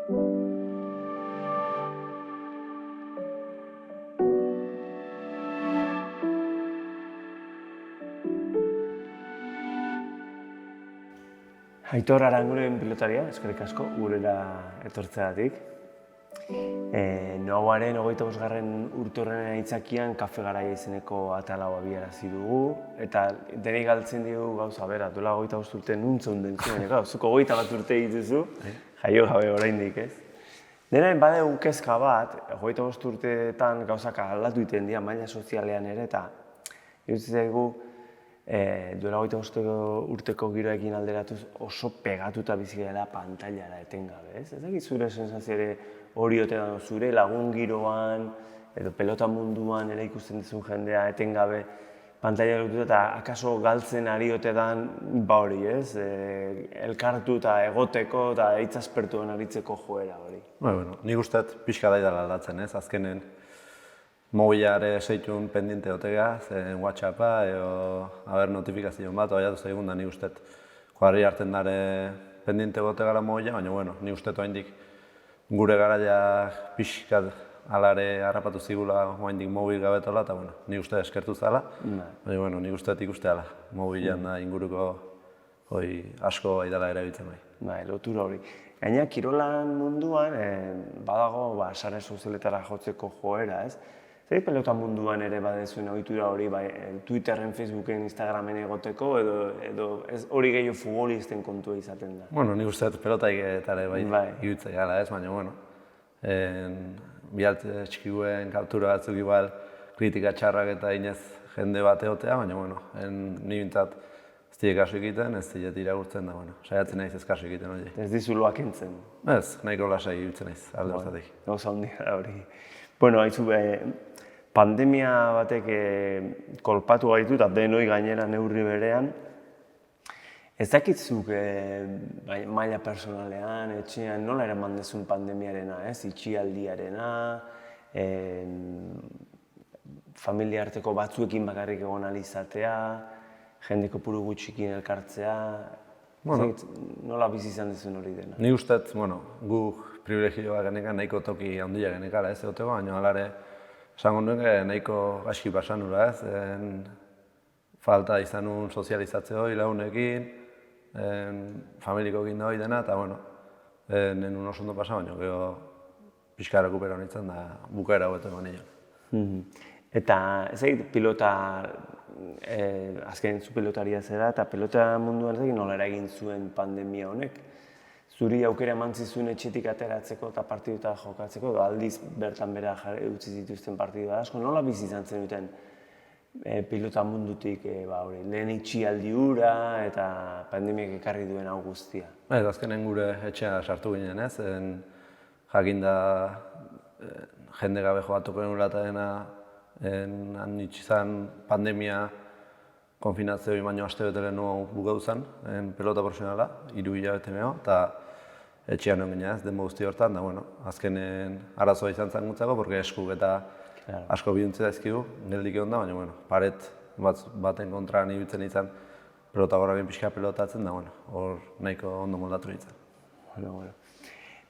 Aitor Aranguren pilotaria, eskerrik asko, gurera etortzeagatik. Noauaren 25. urteurren aitzakian Kafe Garaia izeneko atala abiarazi dugu, eta denei galtzen digu gauza bera, duela 25 urte nuntzen den zuen, zuko 21 urte dituzu, jaio gabe oraindik, ez? Denaren badegu kezka bat, 25 urteetan gauzak aldatu egiten dira maila sozialean ere, eta iruditzen zaigu duela 25 urteko giroekin alderatuz oso pegatuta bizi garela pantailara etengabe, ez? Ez dakit zure sensazio ere hori ote da, zure lagun giroan edo pelota munduan ere ikusten duzun jendea etengabe pantaila lotuta eta akaso galtzen ari ote dan ba hori, ez? Elkartu eta egoteko eta hitzaspertuen aritzeko joera hori. Bueno, nik usteet pixka daidala aldatzen, ez? Azkenen mobilare seitun pendiente otega, zen WhatsAppa edo notifikazio bat, oiatu zaigun da nik usteet kuadri hartzen dare pendiente gotegara mobila, baina bueno, nik usteet oaindik gure garaia pixka alare harrapatu zigula oaindik mobil gabetola, eta bueno, nik usteet eskertu zala, baina bueno, nik usteet ikusteala, mobilan da inguruko asko aidala erabiltzen bai. Bai, lotura hori. Gaina, kirolan munduan badago sare sozialetara jotzeko joera, ez? Zer pelota munduan ere badezuen ohitura hori Twitterren, Facebooken, Instagramen egoteko edo hori gehiago futbolisten kontua izaten da? Bueno, nik uste dut pelotaietare bai iruditzea gala ez, baina bueno, bihalte txikiguen kaptura batzuk igual kritika txarrak eta inez jende bat egotea, baina bueno, ni bintzat ez dira kasu egiten, ez dira irakurtzen da, bueno, saiatzen naiz ez kasu egiten hori. Ez dizuloak entzen? Ez, nahiko lasai iruditzen naiz, alde hortatik. Gauza handia hori. Bueno, haitzu, pandemia batek kolpatu gaitu eta denoi gainera neurri berean. Ez dakitzuk maila personalean, etxean, nola eraman dezun pandemiarena, ez? Itxialdiarena, familia arteko batzuekin bakarrik egon alizatea, jende kopuru gutxikin elkartzea, nola bizi izan dezun hori dena? Ni usteet, gu privilegioa genekan nahiko toki handia genekala ez egoteko, baina alare esango nuen nahiko aski pasan nula ez, falta izan nuen sozializatzeo lagunekin, familiko egin da hori dena, eta bueno, nenun oso ondo pasa, baina gero pixka rekupera honitzen da bukaera hobeteko nion. Eta ez egit pilota, azken zu pilotaria zera, eta pelota munduan ez egin nola eragin zuen pandemia honek? Zuri aukera eman zizuen etxetik ateratzeko eta partiduta jokatzeko, edo aldiz bertan bera utzi zituzten partidu asko, nola bizi izan zen duten pilota mundutik lehen itxialdi hura eta pandemiak ekarri duen hau guztia? Azkenen gure etxea sartu ginen ez, jakinda jende gabe jokatuko genula eta dena han itxizan pandemia konfinatzeo baino aste beteren nuen bukatu zen, pelota profesionala, 3 hilabete meho, eta etxean non ginen ez, denbo guzti hortan, da bueno, azkenen arazoa izan zen gutzako, porque eskuk eta asko biduntzi daizkigu, geldik egon da, baina bueno, paret baten kontra nibitzen izan pelota gorragen pixka pelotatzen, da bueno, hor nahiko ondo moldatu nintzen.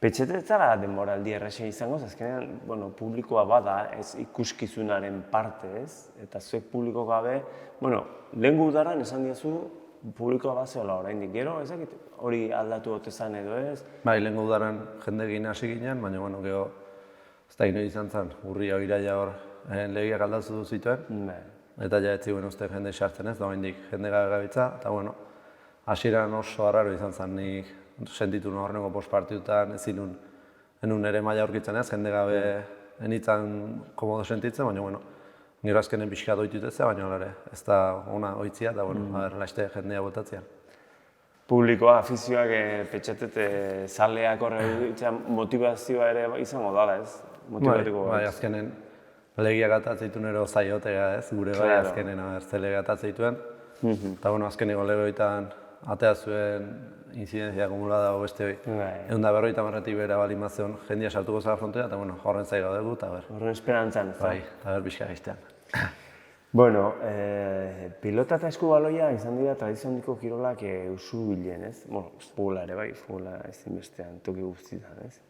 Petxetetzara denboraldi erraxa izango, azkenean, publikoa bada, ez ikuskizunaren parte, ez? Eta zuek publiko gabe, lehen gudaran esan diazu publikoa bat zehola oraindik, gero, ezakit hori aldatu otezan edo ez? Bai, lehen gudaran jende egin hasi ginen, baina, gero, ez da ino izan zen, urria iraila hor legiak aldatu zituen, eta ja ez ziren uste jende sartzen ez, da oraindik jende gabitza, eta, hasieran oso arraro izan zen, nik sentitu nuen horrengo postpartidutan, ezin nuen ere maila aurkitzen ez, jende gabe enitzen komodo sentitzen, baina, gero azkenen pixka doitutetzea, baina ez da ona oitzia, eta laiste jendea botatzea. Publikoa, afizioak, petxetet, zaleak horre motivazioa ere izango dala ez? Bai, azkenen legiak atatzeitu nero zaiotea ez, gure bai azkenen zelegiak atatzeituen, eta azkeneko legoetan atea zuen inzidenzia akumulada beste 150 marretik bera bali mazeon jendia sartuko zara frontera, eta horren zai gaudegu, eta horren esperantzan, ez da? Bai, eta pixka gaiztean. Bueno, pilota eta eskubaloia izan dira tradizio handiko kirolak usu bilen, ez? Bueno, futbola ere bai, futbola ezinbestean toki guztietan, ez?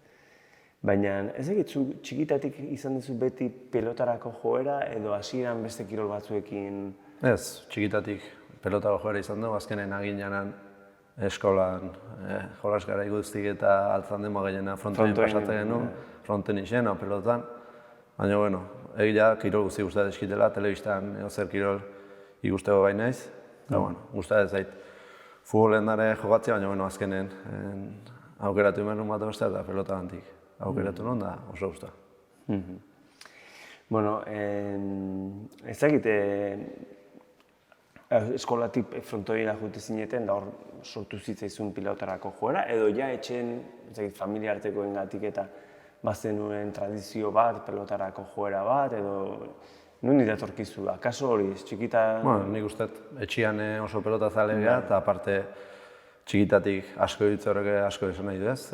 Baina ez egitzu txikitatik izan duzu beti pelotarako joera edo hasieran beste kirol batzuekin? Ez, txikitatik pelotako joera izan dugu, azkenen aginanan eskolan jolas garai guztik eta altzan demo gehiena frontoien pasatzen genuen, fronten izen, pelotan. Baina, bueno, egia kirol guzti gustatzen eskitela, telebistan zer kirol ikusteko gai naiz. Eta, bueno, gustatzen zait futbolen dara jokatzea, baina, bueno, azkenen aukeratu imenun bat bestea eta pelota gantik aukeratu nuen da oso gusta. Bueno, ez dakit, eskolatik frontoira jute zineten, da hor sortu zitzaizun pilotarako joera, edo ja etxen, ez dakit, familia artekoengatik eta bazenuen tradizio bat, pelotarako joera bat, edo nundi datorkizu, akaso hori, txikitan? Bueno, nik uste etxian oso pelota zalea eta aparte txikitatik asko ditze horrek asko esan nahi du ez.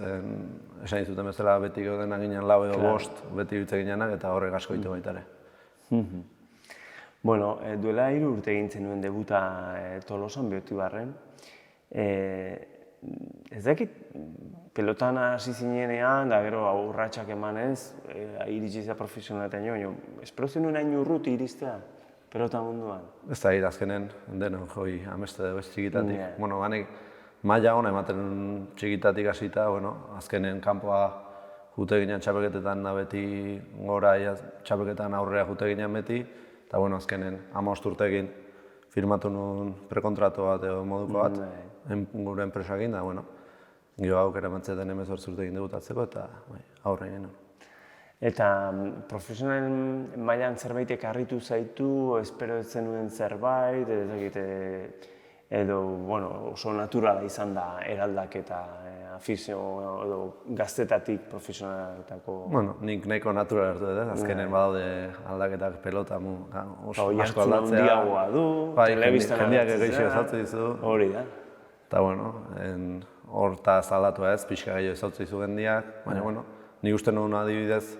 Esan dizuten bezala beti gauden ginen 4 edo 5, beti ditze ginenak eta horrek asko ditu baita ere. Bueno, duela 3 urte egin zenuen debuta Tolosan, Beotibarren. Ez dakit, pelotan hasi zinenean, da gero urratsak emanez, iritsi profesionaletan jo, espero zenuen hain urruti iristea pelota munduan? Ez da, azkenen denon joi ameste dugu ez txikitatik. Bueno, banek maila hona ematen txikitatik hasita, azkenen kanpoa jute ginen txapelketetan da beti gora, txapelketan aurrera jute ginen beti, eta azkenen 15 urtekin firmatu nuen prekontratu bat edo moduko bat, gure enpresakin, da, gio aukera ematzeten 18 urtekin debutatzeko eta aurre ginen. Eta profesional mailan zerbaitek harritu zaitu, espero ez zenuen zerbait, edo oso naturala izan da eraldaketa afizio edo gaztetatik profesionaletako? Nik nahiko naturala hartu dut, azkenen badaude aldaketak pelota oso asko jartzen aldatzea. handiagoa du, telebistan jendeak egoixio ezautzen dizu. Hori da. Eta hortaz aldatu ez, pixka gehiago ezautzen dizu gendiak, baina nik uste nuen adibidez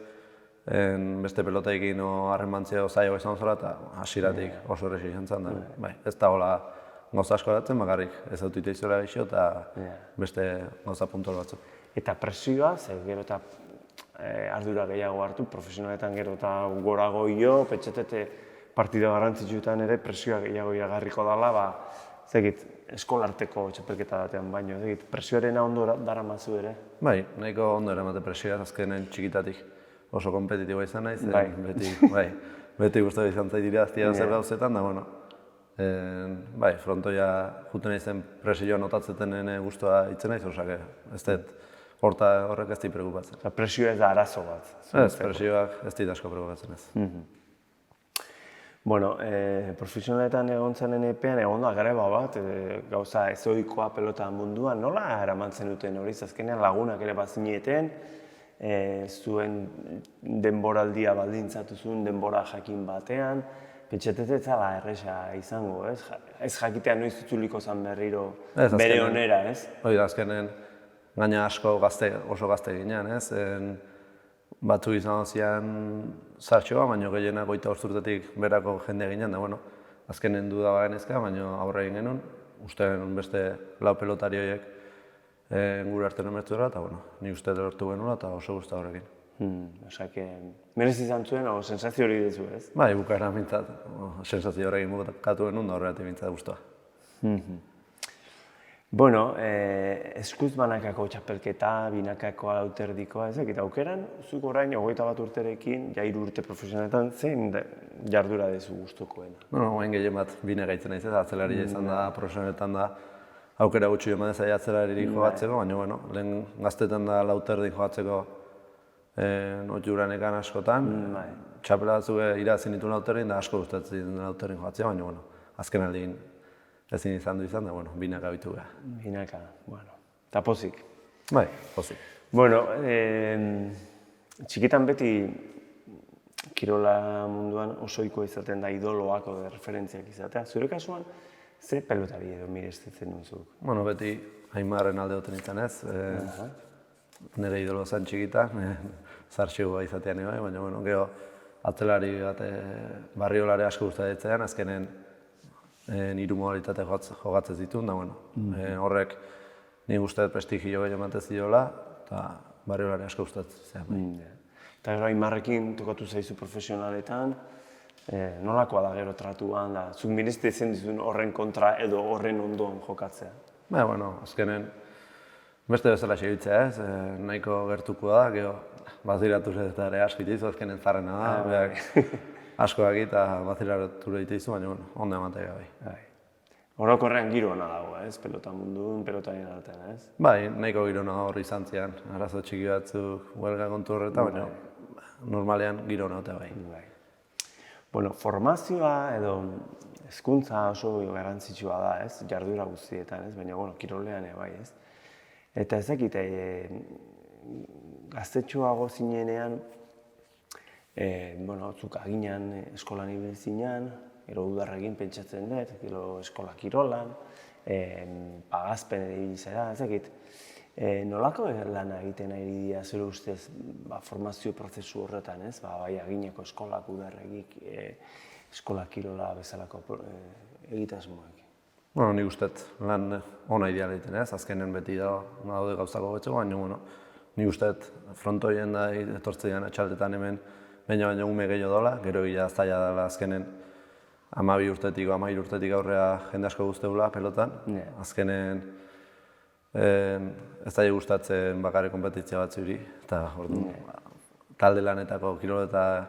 beste pelotaekin harremantzea zailo izan zela eta hasieratik oso erresi izan zen da. Ez da hola gauza asko datzen, bakarrik ez autu iteizora geixo eta beste gauza puntual batzuk. Eta presioa, gero eta ardura gehiago hartu, profesionaletan gero eta gorago jo, petxetete partida garrantzitsuetan ere presioa gehiago iragarriko dela, eskolarteko txapelketa batean baino, presioarena ondo daramazu ere? Bai, nahiko ondo eramate presioa, azkenen txikitatik oso kompetitiboa izan naiz, beti guztatu izan zait iraztia zer gauzetan, da, frontoia juten naizen presioa notatzeten guztua itzen naiz, osak ez dut horrek ez dit preocupatzen. Presioa ez da arazo bat? Ez, presioak ez dit asko preocupatzen ez. Bueno, profesionaletan egon zenen epean, egon da greba bat, gauza ezoikoa pelota munduan, nola eramantzen duten hori? Azkenean lagunak ere bazineten, zuen denboraldia baldintzatu zuen denbora jakin batean, pentsatzen ez zala erresa izango, ez? Ez jakitean noiz itzuliko zen berriro bere onera, ez? Hori da, azkenen gaina asko oso gazte ginean, ez? Batzu izan zian zartxoa, baina gehienak 25 urtetik berako jende ginen, da, azkenen duda bagenezka, baina aurre egin genuen, uste beste 4 pelotari horiek gure arte nomertu dela, eta ni uste lortu genuela eta oso guzta horrekin. Osak, merez izan zuen, sensazio hori dizu, ez? Bai, bukaera mintzat, sensazio horrekin bukatu genuen da horregatik mintzat guztua. Bueno, eskuz banakako txapelketa, binakako auterdikoa, ezak, eta aukeran, zuk orain 21 urterekin, 3 urte profesionaletan, zein jardura dezu gustukoena? Oain gehien bat bine gaitzen naiz, atzelaria izan da, profesionaletan da, aukera gutxi eman dezai atzelaririk jogatzeko, baina lehen gaztetan da lauterdin jogatzeko otxuranekan askotan. Txapela batzuk irazin ditu lauterdin, da asko gustatzen lauterdin jogatzea, baina azken aldin ezin izan du izan, da binaka bitu gara. Binaka, eta pozik. Bai, pozik. Bueno, txikitan beti kirola munduan osoiko izaten da idoloak edo referentziak izatea. Zure kasuan, ze pelotari edo mirestetzen duzuk? Beti Aimarren alde duten izan ez. Nire idolo zen txikita, zartxegoa izatean bai, baina gero atzelari bat barriolare asko gustatzen, azkenen hiru modalitate jogatzen zituen, da horrek nik uste prestigio gehiago ematen ziola, eta barriolari asko gustatzen. Eta gero Aimarrekin tokatu zaizu profesionaletan, nolakoa da gero tratuan, da zuk minezte zen dizun horren kontra edo horren ondoan jokatzea? Bueno, azkenen beste bezala segitzea ez, nahiko gertuko da, gero baziratu eta ere asko itizu, azkenen zarrena da, beak askoak eta baziratu itizu, baina ondo ematea bai. Orokorrean giro hona dago, ez? Pelota mundun, pelotaren artean, ez? Bai, nahiko giro hona hor izan zian, arazo txiki batzuk huelga kontu horreta, baina normalean giro hona bai. Bueno, formazioa edo hezkuntza oso garrantzitsua da, ez? Jarduera guztietan, ez? Baina, bueno, kirolean bai, ez? Eta ez dakit, gaztetxoago zinenean, bueno, zuk aginan eskolan ibili zinean, gero udarrekin pentsatzen dut, gero eskola kirolan, pagazpen ere ibili zera, ez dakit. Nolako lana egiten ari dira zure ustez formazio prozesu horretan, ez? Bai agineko eskolak udarregik, eskola kirola bezalako egitasmoak. Bueno, nik usteet lan ona ideal egiten ez, azkenen beti daude gauzako betxeko, baina nik usteet frontoien da etortzean etxaldetan hemen baina ume gehiago dola, gero gila zaila dela azkenen 12 urtetik, 13 urtetik aurrea jende asko guzteula pelotan, azkenen ez da gustatzen bakarrik konpetitzia batzuri, eta talde lanetako kiroleta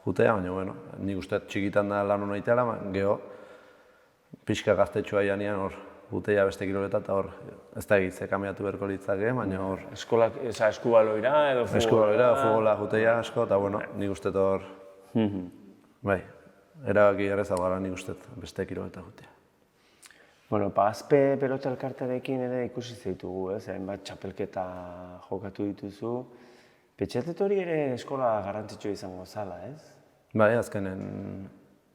jutea, baina bueno, nik usteet txikitan da lan hona itela, geho pixka gaztetxoa janean hor jutea beste kiroleta eta hor ez da egitze kamiatu beharko litzake, baina hor... Eskubaloira edo futbola? Eskubaloira, futbola jutea asko, eta bueno, nik usteet hor... Bai, erabaki errezago gara nik usteet beste kiroleta jutea. Bueno, Pagazpe pelota elkartearekin ere ikusi zaitugu, ez? Hainbat txapelketa jokatu dituzu. Pentsatzen hori ere eskola garrantzitsua izango zala, ez? Bai, azkenen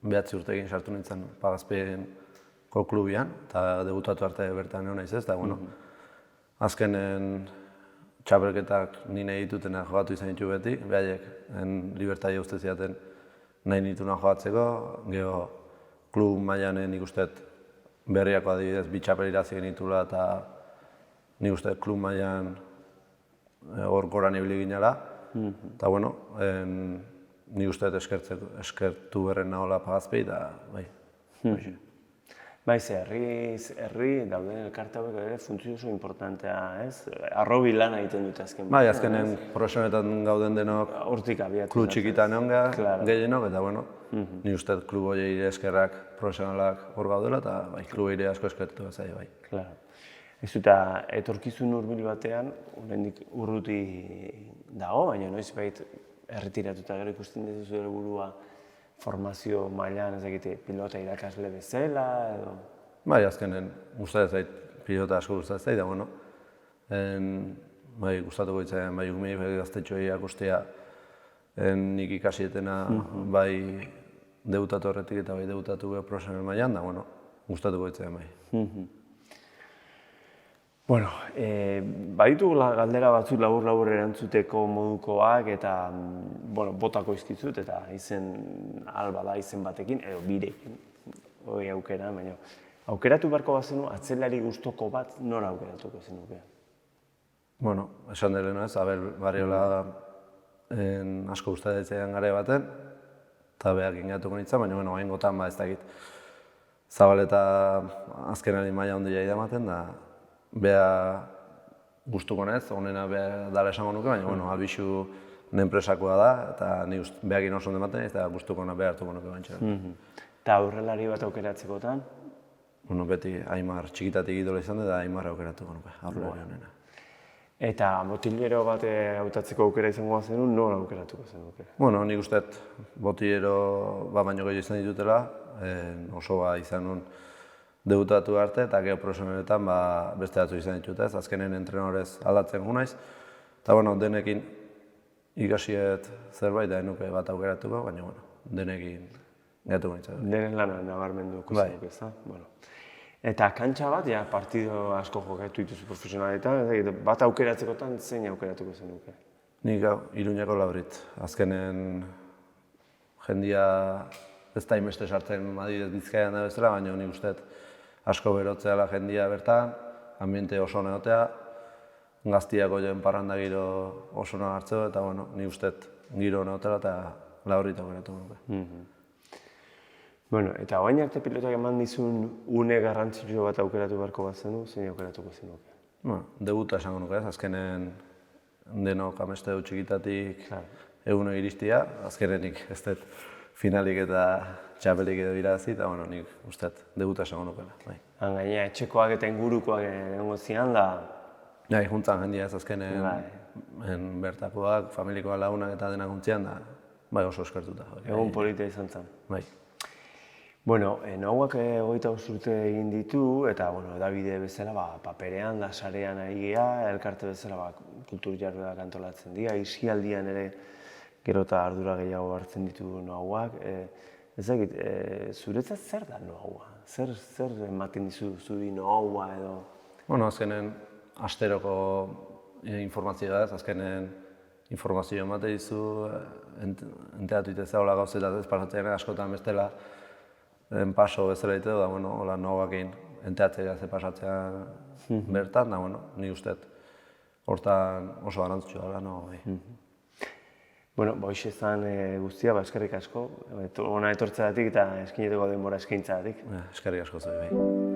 9 urtekin sartu nintzen Pagazpeko klubian, eta debutatu arte bertan egon naiz ez, eta bueno, azkenen txapelketak nire ditutena jokatu izan ditu beti, behaiek libertatea uste zidaten nahi nituna jokatzeko, gero klub mailan nik usteet berriako adibidez, 2 txapel irazi genitula eta nik uste klub mailan hor goran ibili ginela. Eta bueno, nik uste eskertu berren nahola Pagazpei eta bai. Bai, ze herri dauden elkarte hauek ere funtzio oso importantea, ez? Arrobi lana egiten dute azken. Bai, azkenen profesionetan gauden denok klub txikitan egon gehienok, eta bueno, ni uste klub horiei eskerrak profesionalak hor gaudela, eta bai, klub horiei asko eskertu bezai, bai. Claro. Ez eta etorkizun hurbil batean, oraindik urruti dago, baina noizbait erretiratuta gero ikusten duzu zure burua formazio mailan, ez dakite, pilota irakasle bezala edo... Bai, azkenen gustatzen zait, pilota asko gustatzen zait, da bueno, bai, gustatuko ditzen, bai, umei gaztetxoei akustea nik ikasietena bai debutatu horretik eta bai debutatu profesional mailan, da bueno, gustatuko ditzen, bai. Bueno, baditu galdera batzuk labur-labur erantzuteko modukoak eta botako izkizut eta izen alba da izen batekin, edo birekin, hori aukera, baina aukeratu beharko bazenu, atzelari gustoko bat nora aukeratuko zenuke? Bueno, esan delena ez, Abel Barriola asko gustatzen gara baten, eta behak ingatuko nintzen, baina bueno, hain gotan ez dakit. Zabaleta azkenari maila ondia idamaten da, beha gustuko nez, honena beha dala esango nuke, baina bueno, Albixu enpresakoa da, eta behakin oso ondo ematen, eta gustuko na beha hartuko nuke bantxera. Eta aurrelari bat aukeratzekotan? Bueno, beti Aimar txikitatik idola izan da, Aimar aukeratuko nuke, aurrelari honena. Eta botilero bat hautatzeko aukera izango zenun, nora aukeratuko zenuke? Bueno, nik usteet botilero bat baino gehiago izan ditutela, oso izan nun debutatu arte eta gero profesionaletan beste batzu izan ditut ez, azkenen entrenorez aldatzen gu naiz. Eta bueno, denekin ikasiet zerbait da enuke bat aukeratuko, baina bueno, denekin gaitu gaitza. Denen lana nabarmenduko zenuke, ez da? Eta kantxa bat, partido asko jokatu dituzu profesionaletan, bat aukeratzekotan zein aukeratuko zenuke? Nik Iruñako Laurit. Azkenen jendia ez da inbeste sartzen adibidez Bizkaian da bezala, baina nik usteet asko berotzeala jendia bertan, ambiente oso neotea, gaztiak oien parranda giro oso nahi hartzeo, eta bueno, ni ustet giro nautela eta laurritak geratu nuke. Bueno, eta orain arte pilotak eman dizun une garrantzitsu bat aukeratu beharko bat zenu, zein aukeratuko zenuke? Bueno, debuta esango nuke, azkenen denok ameste dut txikitatik eguno iristia, azkenenik ez dut finalik eta txapelik edo irazi, eta bueno, nik ustet debuta esango nukela. Gainera, etxekoak eta ingurukoak egongo zian da... Juntzan jendia ez azkenen bertakoak, familikoak lagunak eta denak juntzian da, oso eskertuta. Egun polita izan zen. Bai. Bueno, Noauak 25 urte egin ditu, eta edabide bezala paperean da sarean ari gea, elkarte bezala kultur jarduerak antolatzen dira, isialdian ere gero eta ardura gehiago hartzen ditu Noauak. Ez dakit, zuretzat zer da Noaua? Zer ematen dizu zuri Noaua edo? Bueno, azkenen asteroko informazioa ez, azkenen informazio ematen dizu, enteratu itezagoela gauzetat ez pasatzen askotan bestela, paso bezala ditu, da, hola Noauakin enteratzea ze pasatzea bertan, da, ni ustet hortan oso garrantzitsua da, Bueno, hoxe zan guztia, eskerrik asko, hona etortzeagatik eta eskineteko denbora eskaintzagatik. Eskerrik asko zuen, bai.